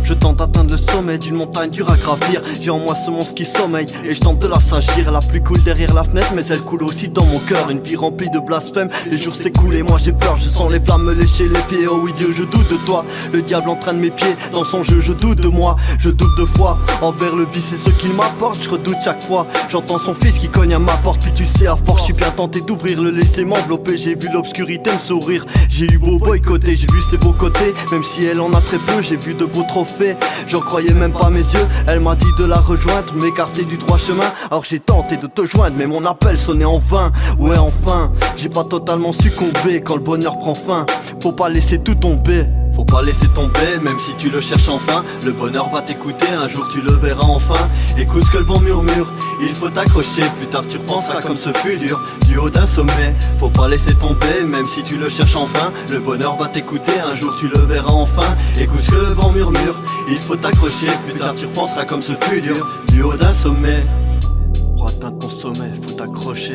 Je tente d'atteindre le sommet d'une montagne dure à gravir. J'ai en moi ce monstre qui sommeille et je tente de la s'agir. La pluie coule derrière la fenêtre mais elle coule aussi dans mon cœur. Une vie remplie de blasphème, les jours s'écoulent et moi j'ai peur. Je sens les flammes me lécher les pieds, oh oui Dieu je doute de toi. Le diable entraîne mes pieds dans son jeu, je doute de moi. Je doute de foi envers le vice et ce qu'il m'apporte. Je redoute chaque fois, j'entends son fils qui cogne à ma porte. Puis tu sais à force je suis bien tenté d'ouvrir, le laisser m'envelopper. J'ai vu l'obscurité me sourire, j'ai eu beau boycotter. J'ai vu ses beaux côtés, même si elle en a très peu. J'ai vu de beaux trophées, j'en croyais même pas mes yeux. Elle m'a dit de la rejoindre, m'écarter du droit chemin. Alors j'ai tenté de te joindre mais mon appel sonnait en vain. Ouais enfin, j'ai pas totalement succombé quand le bonheur prend fin. Faut pas laisser tout tomber. Faut pas laisser tomber, même si tu le cherches enfin. Le bonheur va t'écouter, un jour tu le verras enfin. Écoute ce que le vent murmure, il faut t'accrocher. Plus tard tu repenseras comme ce fut dur, du haut d'un sommet. Faut pas laisser tomber, même si tu le cherches enfin. Le bonheur va t'écouter, un jour tu le verras enfin. Écoute ce que le vent murmure, il faut t'accrocher. Plus tard tu repenseras comme ce fut dur, du haut d'un sommet. Pour atteindre ton sommet, faut t'accrocher.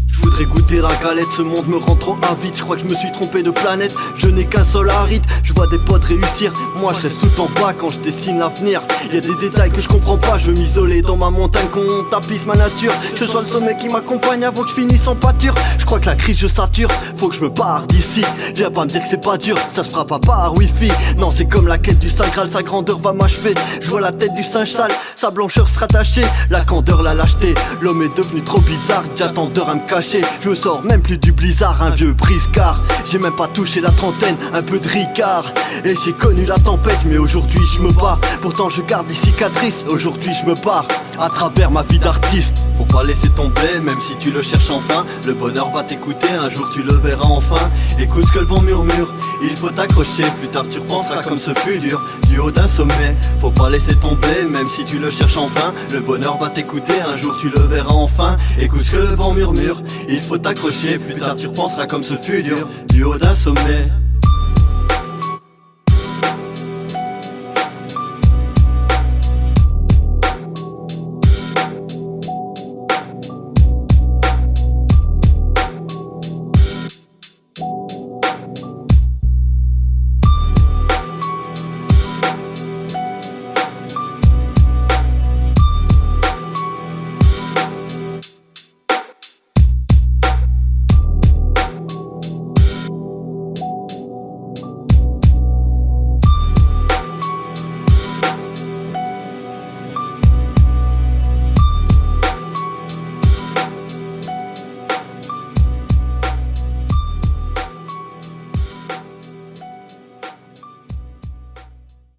Je voudrais goûter la galette, ce monde me rend trop avide. Je crois que je me suis trompé de planète, je n'ai qu'un seul aride. Je vois des potes réussir, moi je reste tout en bas quand je dessine l'avenir. Y'a des détails que je comprends pas, je veux m'isoler dans ma montagne, qu'on tapisse ma nature. Que ce soit le sommet qui m'accompagne avant que je finisse en pâture. Je crois que la crise je sature, faut que je me barre d'ici. Viens pas me dire que c'est pas dur, ça se fera pas par wifi. Non c'est comme la quête du Saint Graal, sa grandeur va m'achever. Je vois la tête du singe sale, sa blancheur se rattacher. La candeur, la lâcheté, l'homme est devenu trop bizarre. J'attends d'heure à me cacher. Je me sors même plus du blizzard, un vieux briscard. J'ai même pas touché la trentaine, un peu de ricard. Et j'ai connu la tempête, mais aujourd'hui je me bats. Pourtant je garde des cicatrices, aujourd'hui je me barre à travers ma vie d'artiste. Faut pas laisser tomber, même si tu le cherches enfin. Le bonheur va t'écouter, un jour tu le verras enfin. Écoute ce que le vent murmure, il faut t'accrocher. Plus tard tu repenseras comme ce fut dur, du haut d'un sommet. Faut pas laisser tomber, même si tu le cherches enfin. Le bonheur va t'écouter, un jour tu le verras enfin. Écoute ce que le vent murmure, il faut t'accrocher. Plus tard tu repenseras comme ce fut dur, du haut d'un sommet.